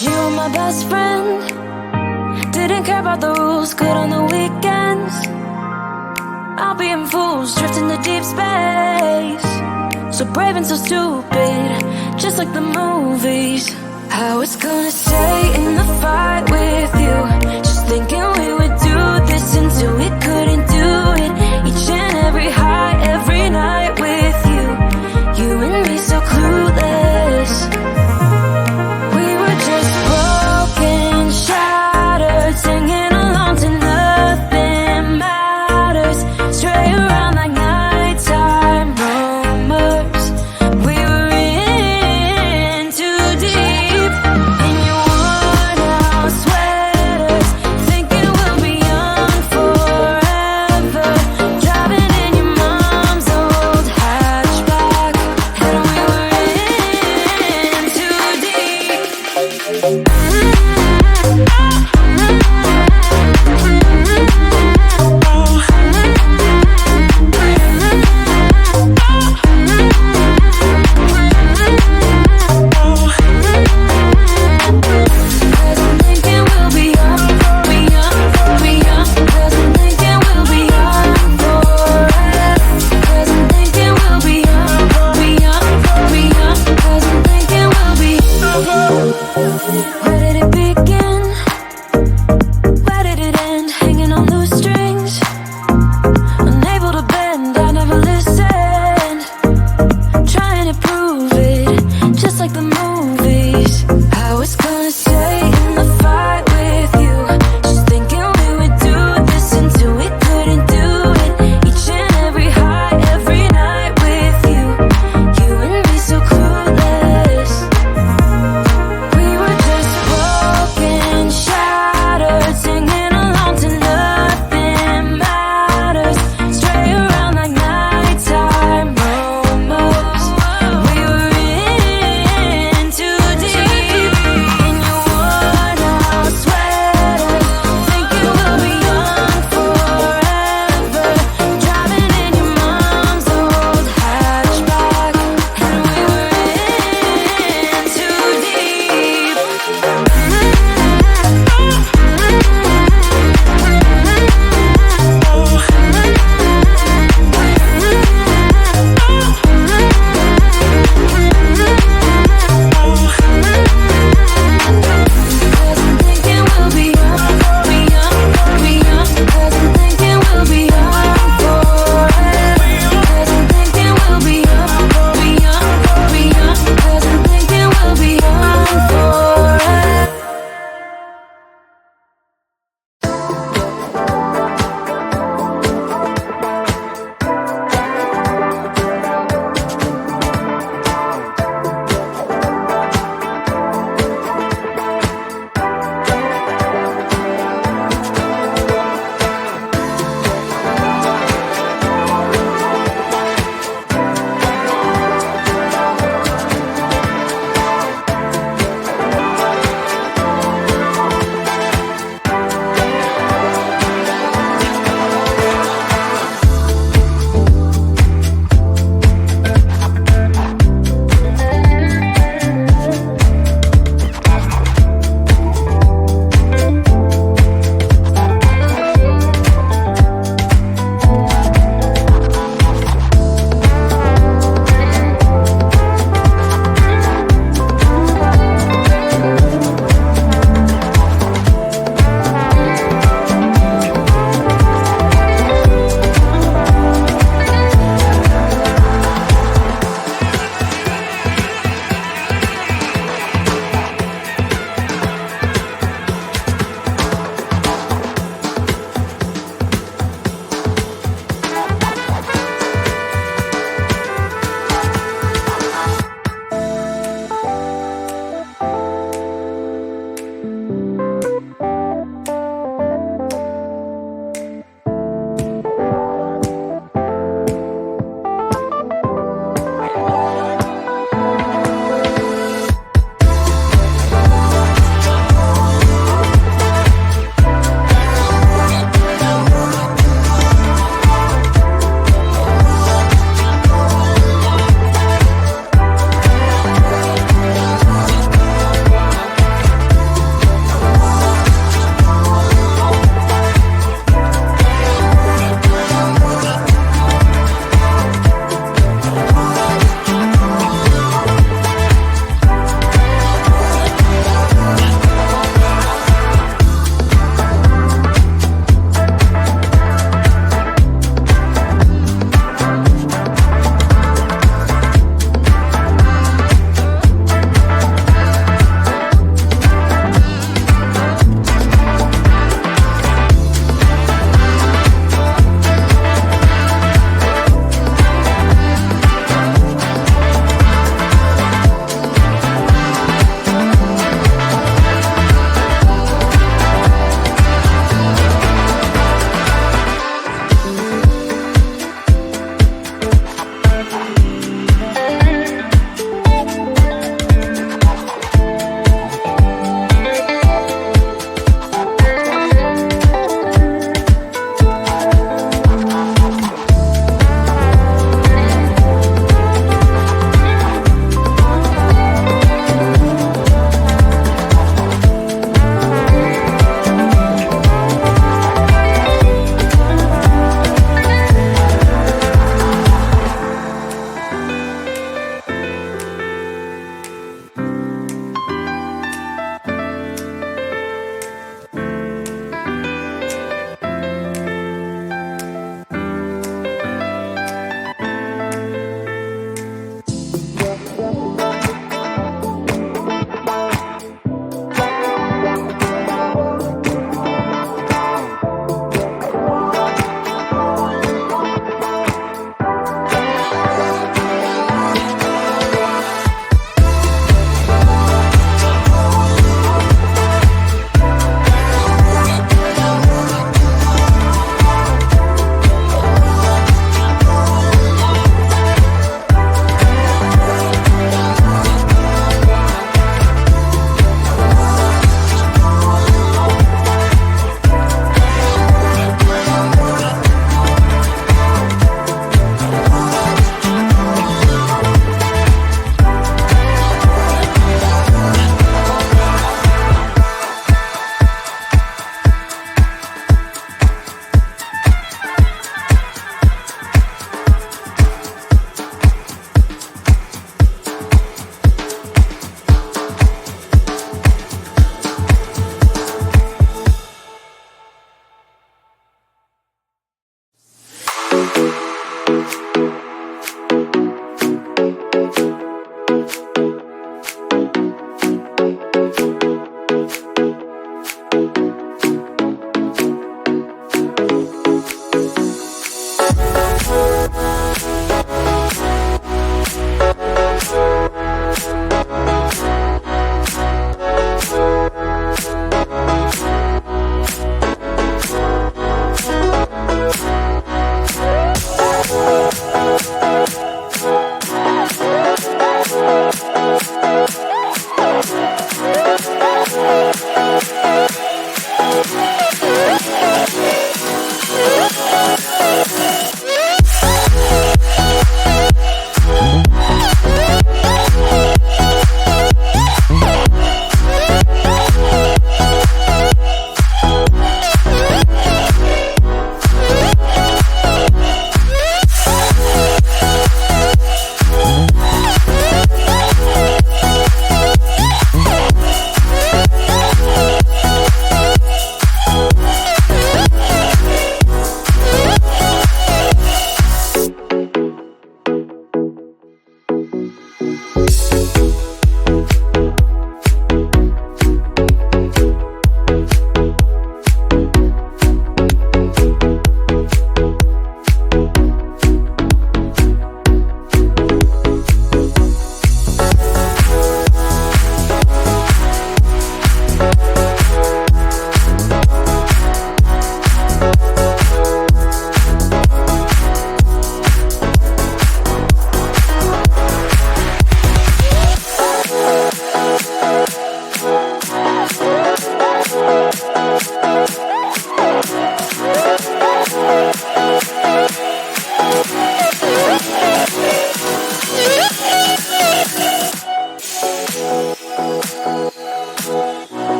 You were my best friend. Didn't care about the rules, good on the weekends. I'll be in fools, drifting to deep space. So brave and so stupid, just like the movies. I was gonna stay in the fight with you, just thinking we would do this until we couldn't do it. Each and every high, every night with you. You and me so clueless. We were just broken, shattered, singing along to nothing matters. Stray around like nighttime rumors. We were in too deep. In your worn out sweaters, thinking we'll be young forever. Driving in your mom's old hatchback, and we were in too deep. Cause I'm thinking we'll be young, be young, be young. Cause I'm thinking we'll be young forever. Cause I'm thinking we'll be young, be young, be young. Cause I'm thinking we'll be. Where did it begin? Where did it end? Hanging on loose strings, unable to bend. I never listened, trying to prove it, just like the movies. I was gonna stay in the fight with you, just thinking we would do this until we couldn't do it. Each and every high, every night with you. You and me so clueless. We were just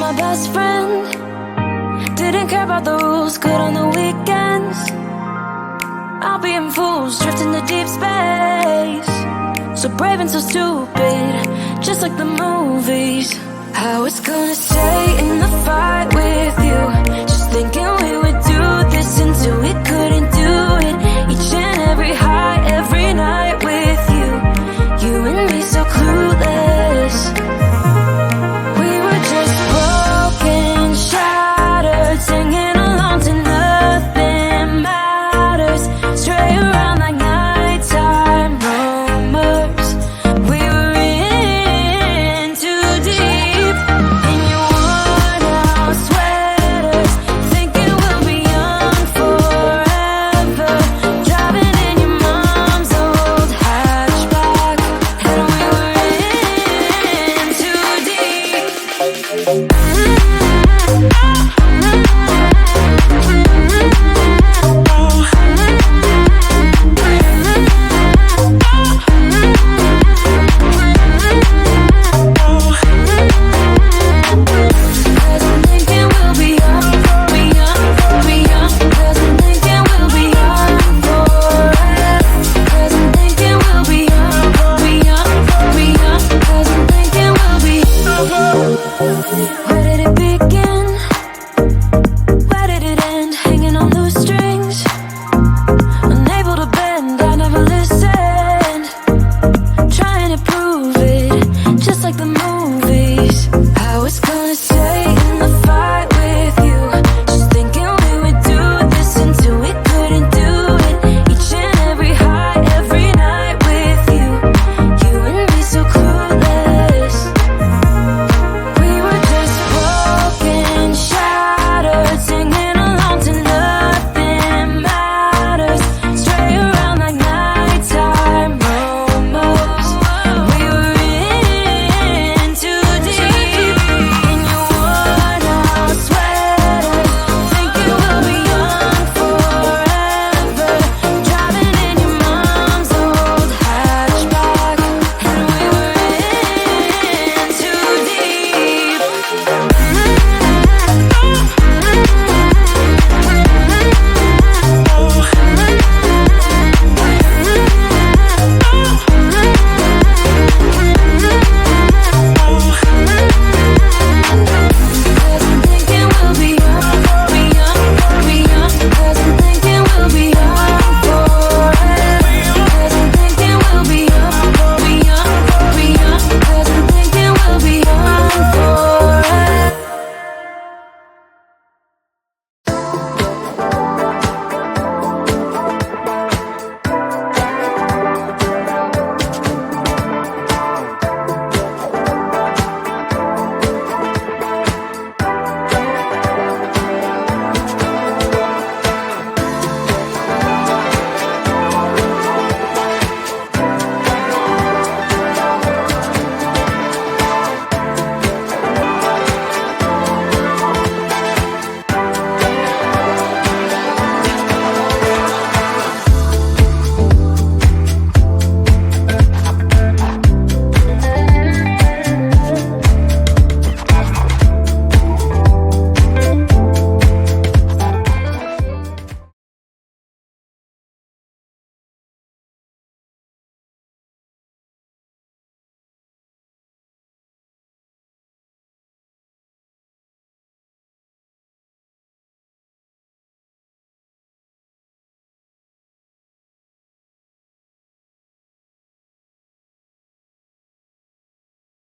my best friend. Didn't care about the rules, good on the weekends. I'll be in fools, drifting to deep space. So brave and so stupid, just like the movies. I was gonna stay in the fight with you,